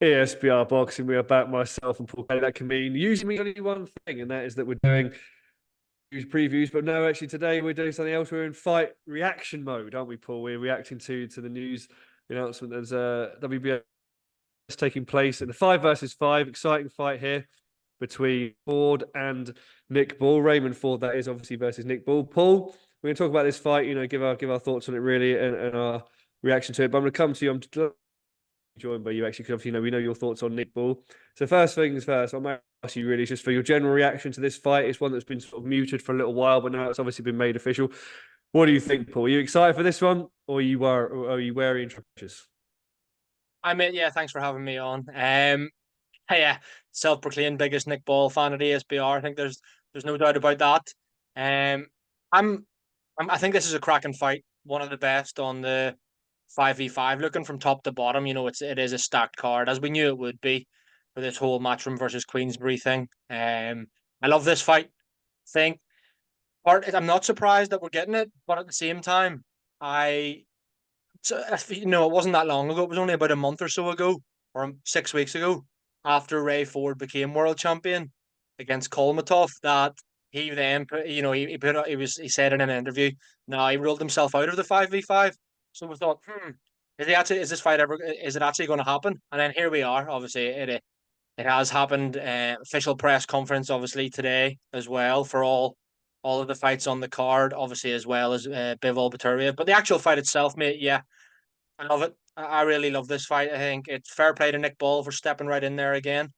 ESBR Boxing. We are back, myself and Paul Kelly. That can mean usually only one thing, and that is that we're doing previews. But no, actually, today we're doing something else. We're in fight reaction mode, aren't we, Paul? We're reacting to the news announcement. There's a WBO taking place in the 5 versus 5. Exciting fight here between Ford and Nick Ball. Raymond Ford, that is, obviously, versus Nick Ball. Paul, we're going to talk about this fight. Give our thoughts on it really, and our reaction to it. But I'm going to come to you. I'm joined by you actually, because obviously we know your thoughts on Nick Ball. So first things first, I might ask you really just for your general reaction to this fight. It's one that's been sort of muted for a little while, but now it's obviously been made official. What do you think, Paul? Are you excited for this one, or are you wary and trepidatious? Yeah, thanks for having me on. Yeah, self-proclaimed biggest Nick Ball fan at ESBR. I think there's no doubt about that. Um, I'm, I think this is a cracking fight, one of the best on the 5v5. Looking from top to bottom, it is a stacked card, as we knew it would be for this whole Matchroom versus Queensberry thing. I love this fight. Think, I'm not surprised that we're getting it, but at the same time, I it wasn't that long ago. It was only about a month or so ago, or 6 weeks ago, after Ray Ford became world champion against Kolmatov, that he then put, he said in an interview, no, he ruled himself out of the 5v5. So we thought, is this fight ever, is it actually going to happen? And then here we are. Obviously, it has happened. Official press conference, obviously, today as well for all of the fights on the card, obviously, as well as Bivol Baturia. But the actual fight itself, mate, yeah, I love it. I really love this fight. I think it's fair play to Nick Ball for stepping right in there again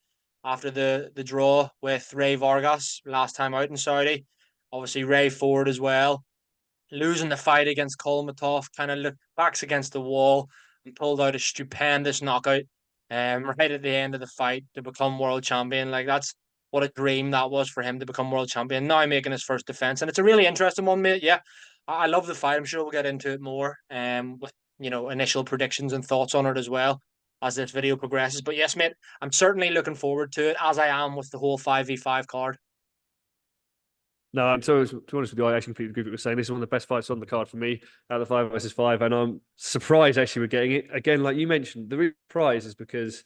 after the draw with Ray Vargas last time out in Saudi. Obviously, Ray Ford as well. Losing the fight against Kolmatov, kind of looked backs against the wall and pulled out a stupendous knockout right at the end of the fight to become world champion. Like, that's what a dream that was for him to become world champion. Now making his first defense. And it's a really interesting one, mate. Yeah. I love the fight. I'm sure we'll get into it more with initial predictions and thoughts on it as well as this video progresses. But yes, mate, I'm certainly looking forward to it, as I am with the whole 5v5 card. No, I'm so to be honest with you, I actually completely agree with what you're saying. This is one of the best fights on the card for me out of the 5 versus 5, and I'm surprised actually we're getting it again. Like you mentioned, the real prize is because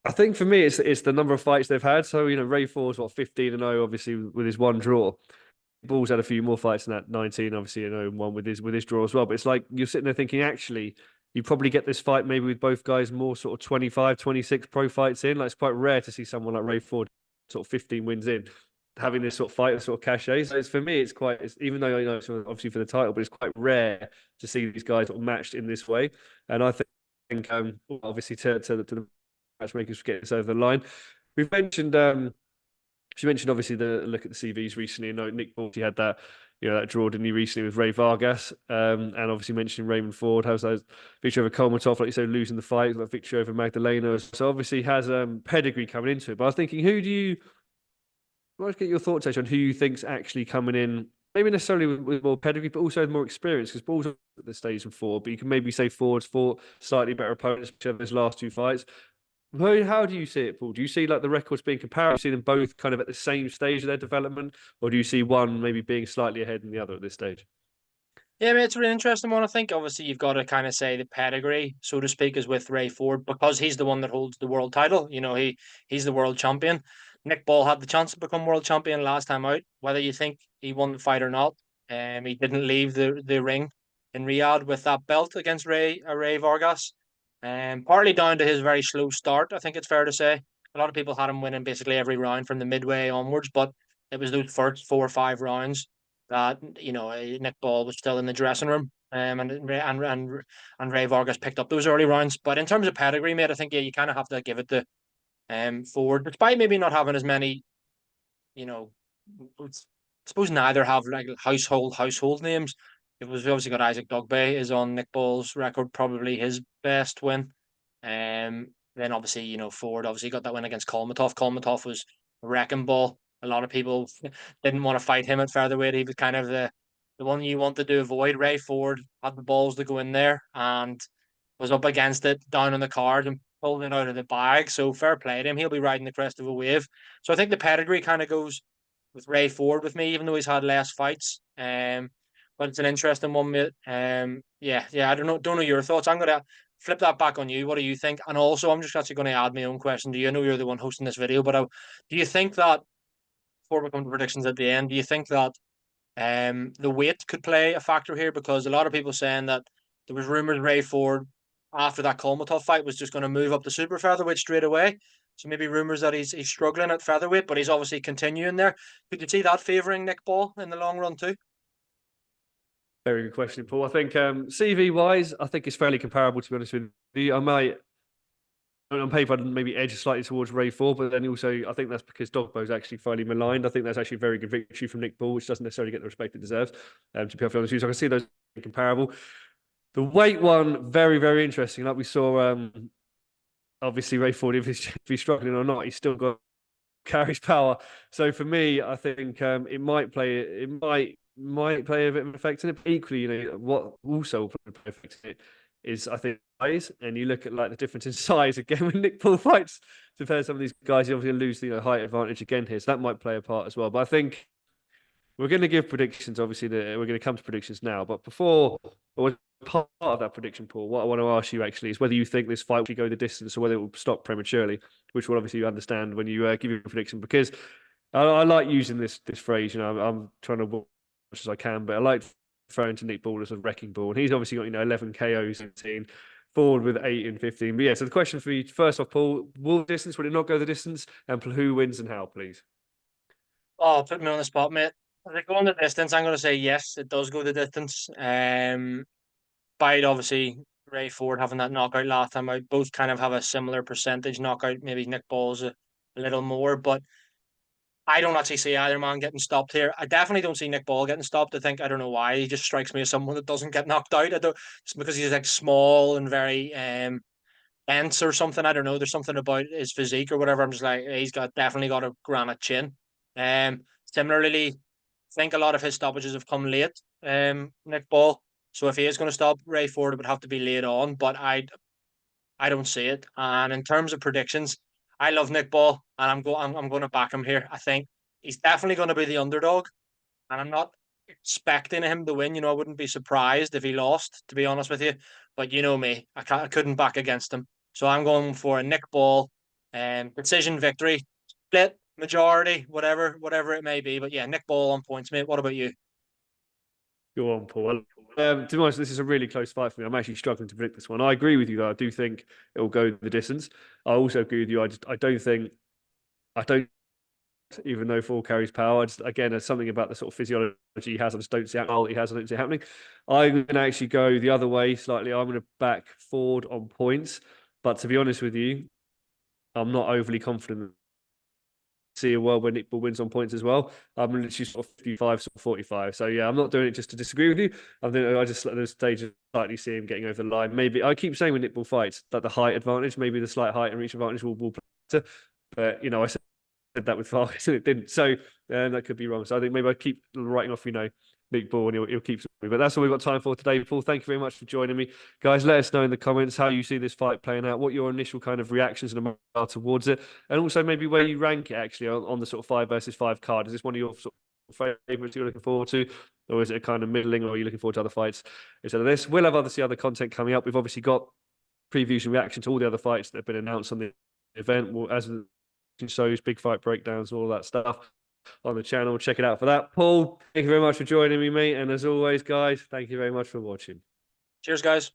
I think for me it's the number of fights they've had. So Ray Ford's what 15-0, obviously with his one draw. Ball's had a few more fights than that, 19, obviously, one with his draw as well. But it's like you're sitting there thinking, actually, you probably get this fight maybe with both guys more sort of 25, 26 pro fights in. Like it's quite rare to see someone like Ray Ford sort of 15 wins in having this sort of fight, sort of cachet. So for me, even though it's obviously for the title, but it's quite rare to see these guys sort of matched in this way. And I think obviously to the matchmakers for getting this over the line. We've mentioned she mentioned obviously the look at the CVs recently. Nick Ball, he had that that draw, didn't he, recently with Ray Vargas, and obviously mentioning Raymond Ford has that victory over Kolmatov, like you said, losing the fight, that victory over Magdalena. So obviously has pedigree coming into it. But I was thinking, let's get your thoughts on who you think's actually coming in, maybe necessarily with more pedigree, but also with more experience, because Ball's at the stage of Ford, but you can maybe say Ford's fought slightly better opponents, whichever his last two fights. How do you see it, Paul? Do you see like the records being comparable? Do you see them both kind of at the same stage of their development, or do you see one maybe being slightly ahead than the other at this stage? Yeah, I mean, it's a really interesting one. I think obviously you've got to kind of say the pedigree, so to speak, is with Ray Ford because he's the one that holds the world title. He's the world champion. Nick Ball had the chance to become world champion last time out. Whether you think he won the fight or not, he didn't leave the ring in Riyadh with that belt against Ray Vargas. Partly down to his very slow start. I think it's fair to say a lot of people had him winning basically every round from the midway onwards, but it was those first 4 or 5 rounds that Nick Ball was still in the dressing room, and Ray Vargas picked up those early rounds. But in terms of pedigree, mate, I think yeah, you kind of have to give it to Ford, despite maybe not having as many. You know, I suppose neither have like household names. It was obviously got Isaac Dugbe is on Nick Ball's record, probably his best win. Then obviously Ford obviously got that win against Kolmatov. Kolmatov was a wrecking ball. A lot of people didn't want to fight him at featherweight. He was kind of the one you wanted to avoid. Ray Ford had the balls to go in there and was up against it down on the card and pulled it out of the bag. So fair play to him. He'll be riding the crest of a wave. So I think the pedigree kind of goes with Ray Ford with me, even though he's had less fights. But it's an interesting one, mate. Yeah. I don't know your thoughts. I'm gonna flip that back on you. What do you think? And also, I'm just actually going to add my own question to you. I know you're the one hosting this video, but do you think that, before we come to predictions at the end, do you think that the weight could play a factor here? Because a lot of people saying that there was rumors Ray Ford, after that Kolmatov fight, was just going to move up to super featherweight straight away. So maybe rumors that he's struggling at featherweight, but he's obviously continuing there. Could you see that favouring Nick Ball in the long run too? Very good question, Paul. I think CV wise, I think it's fairly comparable, to be honest with you. I might, on paper, I'd maybe edge slightly towards Ray Ford, but then also I think that's because Dogbo's actually fairly maligned. I think that's actually a very good victory from Nick Ball, which doesn't necessarily get the respect it deserves, to be perfectly honest with you. So I can see those comparable. The weight one, very, very interesting. Like we saw, obviously Ray Ford, if he's struggling or not, he's still got carries power. So for me, I think it might play a bit of an effect in it. But equally, you know, what also will play an effect in it is, I think, size. And you look at like the difference in size again when Nick Paul fights compared to some of these guys, you obviously lose the height advantage again here. So that might play a part as well. But I think we're going to give predictions. Obviously, we're going to come to predictions now. But before, or part of that prediction, Paul, what I want to ask you actually is whether you think this fight will go the distance or whether it will stop prematurely, which will obviously you understand when you give your prediction. Because I like using this phrase. You know, I'm trying to watch as I can, but I like referring to Nick Ball as a wrecking ball, and he's obviously got 11 KOs in 17, Ford with 8 and 15. But yeah, so the question for you first off, Paul, will the distance? Will it not go the distance? And who wins and how, please? Oh, put me on the spot, mate. If it going the distance, I'm going to say yes, it does go the distance. By obviously Ray Ford having that knockout last time out, both kind of have a similar percentage knockout. Maybe Nick Ball's a little more, but I don't actually see either man getting stopped here. I definitely don't see Nick Ball getting stopped. I don't know why. He just strikes me as someone that doesn't get knocked out. I don't, just because he's like small and very dense or something. I don't know. There's something about his physique or whatever. I'm just like, he's definitely got a granite chin. Similarly, I think a lot of his stoppages have come late. Nick Ball. So if he is going to stop Ray Ford, it would have to be late on. But I don't see it. And in terms of predictions, I love Nick Ball, and I'm going to back him here. I think he's definitely going to be the underdog, and I'm not expecting him to win. You know, I wouldn't be surprised if he lost, to be honest with you. But you know me, I couldn't back against him, so I'm going for a Nick Ball, decision victory, split majority, whatever it may be. But yeah, Nick Ball on points, mate. What about you? Go on, Paul. To be honest, this is a really close fight for me. I'm actually struggling to predict this one. I agree with you, though. I do think it will go the distance. I also agree with you. I don't, even though Ford carries power, again, there's something about the sort of physiology he has. I just don't see how he has. I don't see it happening. I'm going to actually go the other way slightly. I'm going to back Ford on points. But to be honest with you, I'm not overly confident see a world where Nick Ball wins on points as well. I'm literally sort of 55, sort of 45. So yeah, I'm not doing it just to disagree with you. I just at this stage slightly see him getting over the line. Maybe I keep saying when Nick Ball fights that the height advantage, maybe the slight height and reach advantage will play. But you know, I said that with Vargas and it didn't. So that could be wrong. So I think maybe I keep writing off, Nick Ball and he'll keep. But that's all we've got time for today, Paul. Thank you very much for joining me, guys. Let us know in the comments how you see this fight playing out, what your initial kind of reactions and are towards it, and also maybe where you rank it actually on the sort of 5 versus 5 card. Is this one of your sort of favorites you're looking forward to, or is it a kind of middling, or are you looking forward to other fights instead of this? We'll have obviously other content coming up. We've obviously got previews and reaction to all the other fights that have been announced on the event, as shows, big fight breakdowns, all that stuff on the channel. Check it out for that. Paul, thank you very much for joining me, mate. And as always, guys, thank you very much for watching. Cheers, guys.